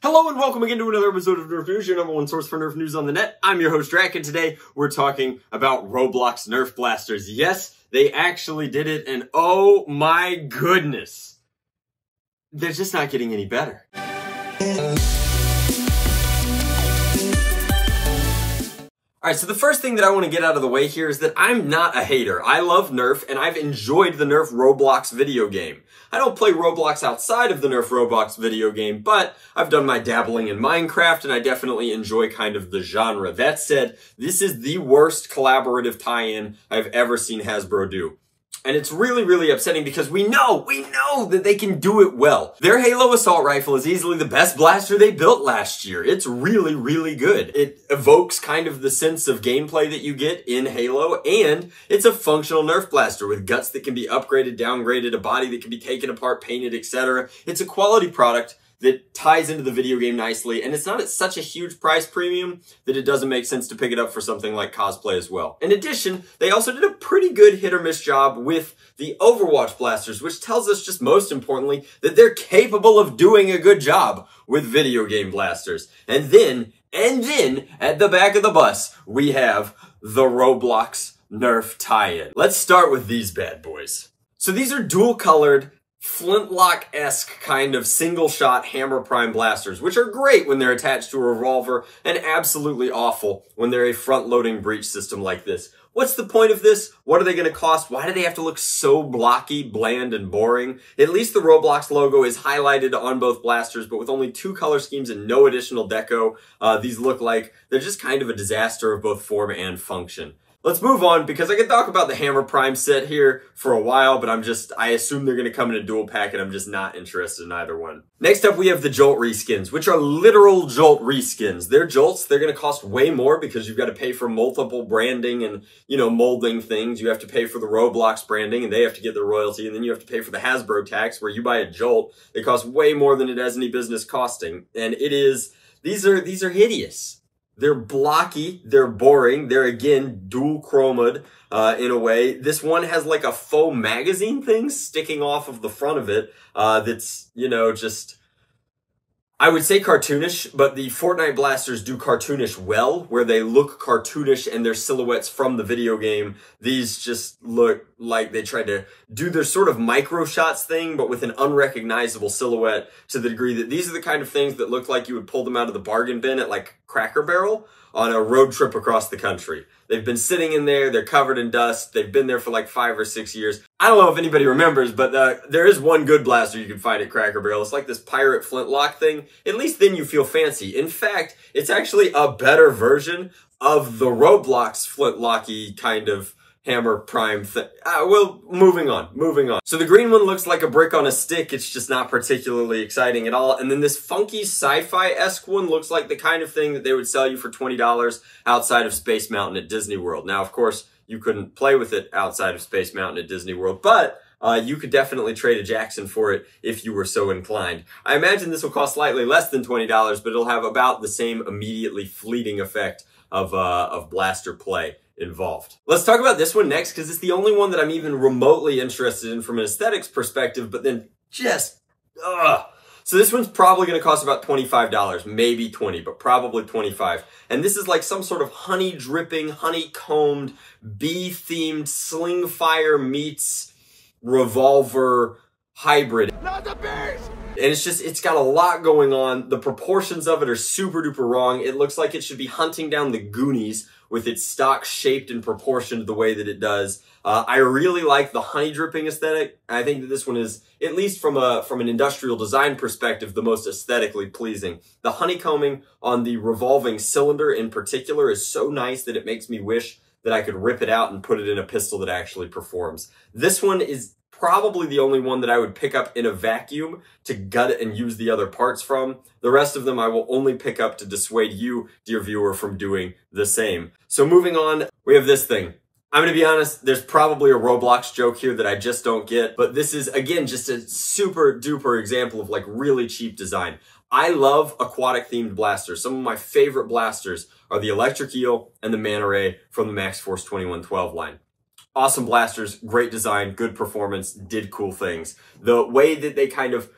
Hello and welcome again to another episode of Nerf News, your number one source for Nerf news on the net. I'm your host, Drac, and today we're talking about Roblox Nerf blasters. Yes, they actually did it, and oh my goodness, they're just not getting any better. Alright, so the first thing that I want to get out of the way here is that I'm not a hater. I love Nerf, and I've enjoyed the Nerf Roblox video game. I don't play Roblox outside of the Nerf Roblox video game, but I've done my dabbling in Minecraft, and I definitely enjoy kind of the genre. That said, this is the worst collaborative tie-in I've ever seen Hasbro do. And it's really, really upsetting because we know that they can do it well. Their Halo Assault Rifle is easily the best blaster they built last year. It's really, really good. It evokes kind of the sense of gameplay that you get in Halo, and it's a functional Nerf blaster with guts that can be upgraded, downgraded, a body that can be taken apart, painted, etc. It's a quality product that ties into the video game nicely, and it's not at such a huge price premium that it doesn't make sense to pick it up for something like cosplay as well. In addition, they also did a pretty good hit or miss job with the Overwatch blasters, which tells us just most importantly that they're capable of doing a good job with video game blasters. And then at the back of the bus, we have the Roblox Nerf tie-in. Let's start with these bad boys. So these are dual-colored, flintlock-esque kind of single-shot hammer prime blasters, which are great when they're attached to a revolver and absolutely awful when they're a front-loading breech system like this. What's the point of this? What are they going to cost? Why do they have to look so blocky, bland, and boring? At least the Roblox logo is highlighted on both blasters, but with only 2 color schemes and no additional deco, these look like they're just kind of a disaster of both form and function. Let's move on, because I could talk about the Hammer Prime set here for a while, but I assume they're going to come in a dual pack, and I'm just not interested in either one. Next up, we have the Jolt reskins, which are literal Jolt reskins. They're Jolts. They're going to cost way more because you've got to pay for multiple branding and, molding things. You have to pay for the Roblox branding, and they have to get their royalty, and then you have to pay for the Hasbro tax, where you buy a Jolt. It costs way more than it has any business costing, and these are hideous. They're blocky, they're boring, they're again dual chromed in a way. This one has like a faux magazine thing sticking off of the front of it that's, just, I would say cartoonish, but the Fortnite blasters do cartoonish well, where they look cartoonish and their silhouettes from the video game. These just look like they tried to do their sort of micro shots thing, but with an unrecognizable silhouette, to the degree that these are the kind of things that look like you would pull them out of the bargain bin at like Cracker Barrel on a road trip across the country. They've been sitting in there, they're covered in dust, they've been there for like 5 or 6 years. I don't know if anybody remembers, but there is one good blaster you can find at Cracker Barrel. It's like this pirate flintlock thing. At least then you feel fancy. In fact, it's actually a better version of the Roblox flintlocky kind of Hammer Prime thing. Well, moving on. So the green one looks like a brick on a stick. It's just not particularly exciting at all. And then this funky sci-fi-esque one looks like the kind of thing that they would sell you for $20 outside of Space Mountain at Disney World. Now, of course, you couldn't play with it outside of Space Mountain at Disney World, but you could definitely trade a Jackson for it if you were so inclined. I imagine this will cost slightly less than $20, but it'll have about the same immediately fleeting effect of blaster play involved. Let's talk about this one next, because it's the only one that I'm even remotely interested in from an aesthetics perspective, but then just, So this one's probably going to cost about $25, maybe 20, but probably 25. And this is like some sort of honey dripping, honeycombed, bee-themed sling fire meets revolver hybrid. Not the bees! And it's got a lot going on. The proportions of it are super duper wrong. It looks like it should be hunting down the Goonies with its stock shaped and proportioned the way that it does. I really like the honey dripping aesthetic. I think that this one is, at least from an industrial design perspective, the most aesthetically pleasing. The honeycombing on the revolving cylinder in particular is so nice that it makes me wish that I could rip it out and put it in a pistol that actually performs. This one is probably the only one that I would pick up in a vacuum to gut it and use the other parts from. The rest of them I will only pick up to dissuade you, dear viewer, from doing the same. So moving on, we have this thing. I'm going to be honest, there's probably a Roblox joke here that I just don't get, but this is, again, just a super duper example of like really cheap design. I love aquatic themed blasters. Some of my favorite blasters are the Electric Eel and the Manta Ray from the Max Force 2112 line. Awesome blasters, great design, good performance, did cool things. The way that they kind of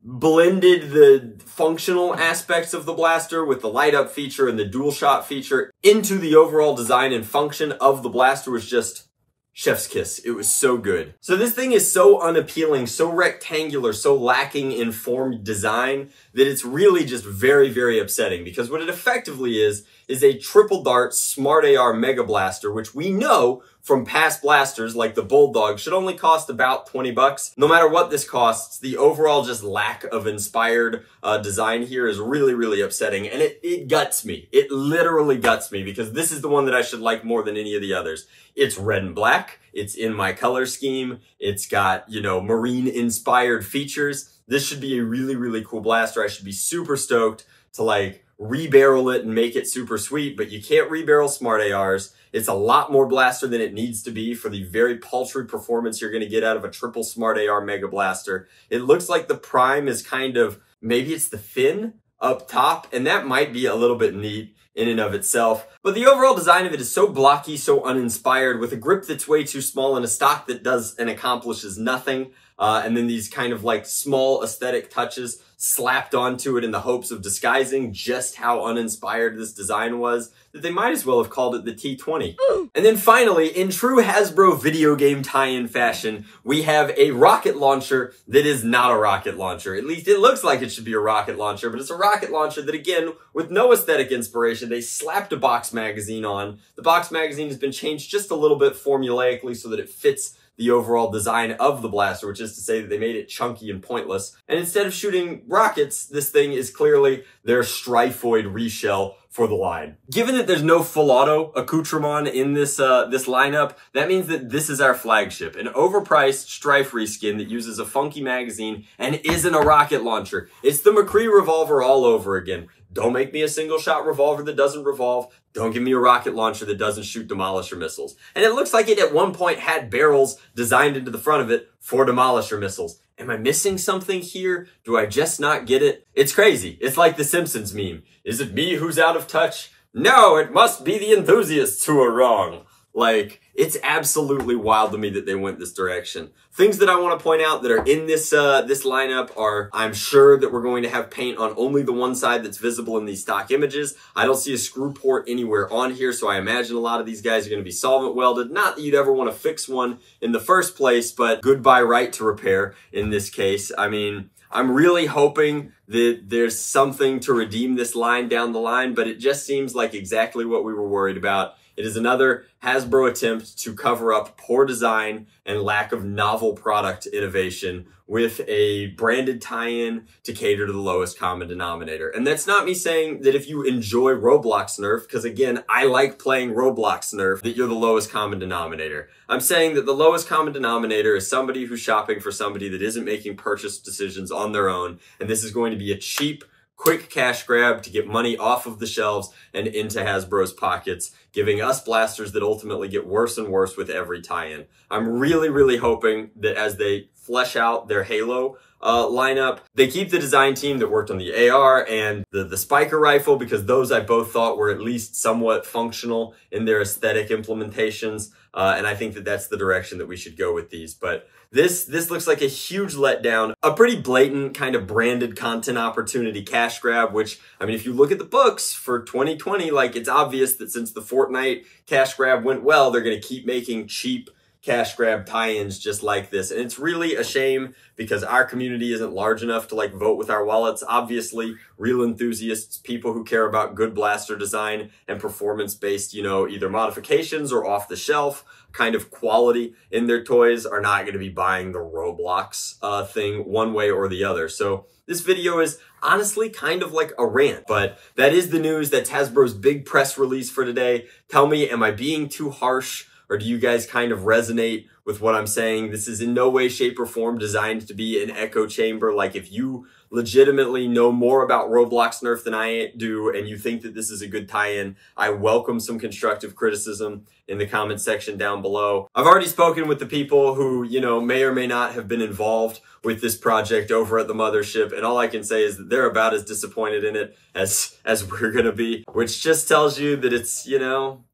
blended the functional aspects of the blaster with the light up feature and the dual shot feature into the overall design and function of the blaster was just chef's kiss. It was so good. So this thing is so unappealing, so rectangular, so lacking in formed design that it's really just very, very upsetting, because what it effectively is a triple dart smart AR Mega Blaster, which we know from past blasters like the Bulldog should only cost about 20 bucks. No matter what this costs, the overall just lack of inspired design here is really, really upsetting. And it guts me. It literally guts me, because this is the one that I should like more than any of the others. It's red and black. It's in my color scheme. It's got, you know, marine inspired features. This should be a really, really cool blaster. I should be super stoked to like rebarrel it and make it super sweet, but you can't rebarrel smart ARs. It's a lot more blaster than it needs to be for the very paltry performance you're going to get out of a triple smart AR Mega Blaster. It looks like the prime is kind of, maybe it's the fin up top, and that might be a little bit neat in and of itself. But the overall design of it is so blocky, so uninspired, with a grip that's way too small and a stock that does and accomplishes nothing. And then these kind of like small aesthetic touches slapped onto it in the hopes of disguising just how uninspired this design was, that they might as well have called it the T20. And then finally, in true Hasbro video game tie-in fashion, we have a rocket launcher that is not a rocket launcher. At least it looks like it should be a rocket launcher, but it's a rocket launcher that, again, with no aesthetic inspiration, they slapped a box magazine on. The box magazine has been changed just a little bit formulaically so that it fits the overall design of the blaster, which is to say that they made it chunky and pointless. And instead of shooting rockets, this thing is clearly their Striphoid reshell for the line. Given that there's no full auto accoutrement in this lineup, that means that this is our flagship, an overpriced Strife reskin that uses a funky magazine and isn't a rocket launcher. It's the McCree revolver all over again. Don't make me a single shot revolver that doesn't revolve. Don't give me a rocket launcher that doesn't shoot Demolisher missiles. And it looks like it at one point had barrels designed into the front of it for Demolisher missiles. Am I missing something here? Do I just not get it? It's crazy. It's like the Simpsons meme. Is it me who's out of touch? No, it must be the enthusiasts who are wrong. Like, it's absolutely wild to me that they went this direction. Things that I want to point out that are in this this lineup are, I'm sure that we're going to have paint on only the one side that's visible in these stock images. I don't see a screw port anywhere on here, so I imagine a lot of these guys are going to be solvent welded. Not that you'd ever want to fix one in the first place, but goodbye right to repair in this case. I mean, I'm really hoping that there's something to redeem this line down the line, but it just seems like exactly what we were worried about. It is another Hasbro attempt to cover up poor design and lack of novel product innovation with a branded tie-in to cater to the lowest common denominator. And that's not me saying that if you enjoy Roblox Nerf, because again, I like playing Roblox Nerf, that you're the lowest common denominator. I'm saying that the lowest common denominator is somebody who's shopping for somebody that isn't making purchase decisions on their own, and this is going to be a cheap, quick cash grab to get money off of the shelves and into Hasbro's pockets, giving us blasters that ultimately get worse and worse with every tie-in. I'm really, really hoping that as they flesh out their Halo lineup, they keep the design team that worked on the AR and the Spiker rifle, because those I both thought were at least somewhat functional in their aesthetic implementations. And I think that that's the direction that we should go with these. But this looks like a huge letdown, a pretty blatant kind of branded content opportunity cash grab, which, I mean, if you look at the books for 2020, like, it's obvious that since the Fortnite cash grab went well, they're going to keep making cheap cash grab tie-ins just like this. And it's really a shame because our community isn't large enough to like vote with our wallets. Obviously, real enthusiasts, people who care about good blaster design and performance-based, you know, either modifications or off the shelf kind of quality in their toys are not going to be buying the Roblox thing one way or the other. So this video is honestly kind of like a rant, but that is the news. That's Hasbro's big press release for today. Tell me, am I being too harsh? Or do you guys kind of resonate with what I'm saying? This is in no way, shape, or form designed to be an echo chamber. Like, if you legitimately know more about Roblox Nerf than I do and you think that this is a good tie-in, I welcome some constructive criticism in the comment section down below. I've already spoken with the people who, you know, may or may not have been involved with this project over at the mothership, and all I can say is that they're about as disappointed in it as we're gonna be, which just tells you that it's, you know,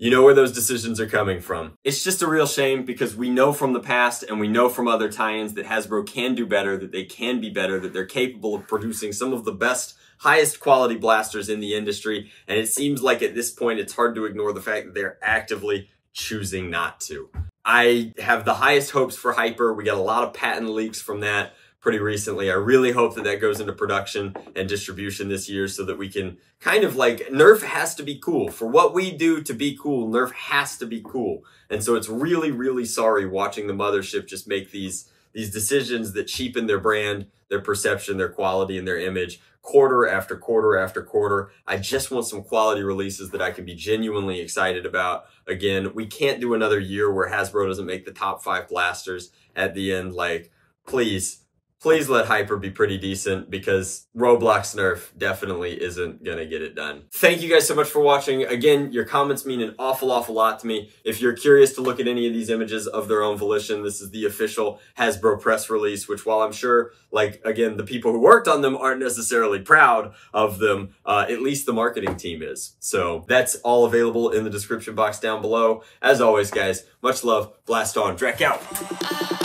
You know where those decisions are coming from. It's just a real shame because we know from the past and we know from other tie-ins that Hasbro can do better, that they can be better, that they're capable of producing some of the best, highest quality blasters in the industry. And it seems like at this point, it's hard to ignore the fact that they're actively choosing not to. I have the highest hopes for Hyper. We got a lot of patent leaks from that pretty recently. I really hope that that goes into production and distribution this year so that we can kind of like, Nerf has to be cool. For what we do to be cool, Nerf has to be cool. And so it's really, really sorry watching the mothership just make these decisions that cheapen their brand, their perception, their quality, and their image quarter after quarter after quarter. I just want some quality releases that I can be genuinely excited about. Again, we can't do another year where Hasbro doesn't make the top 5 blasters at the end. Like, please let Hyper be pretty decent because Roblox Nerf definitely isn't gonna get it done. Thank you guys so much for watching. Again, your comments mean an awful lot to me. If you're curious to look at any of these images of their own volition, this is the official Hasbro press release, which while I'm sure, like, again, the people who worked on them aren't necessarily proud of them, at least the marketing team is. So that's all available in the description box down below. As always, guys, much love, blast on, Drek out.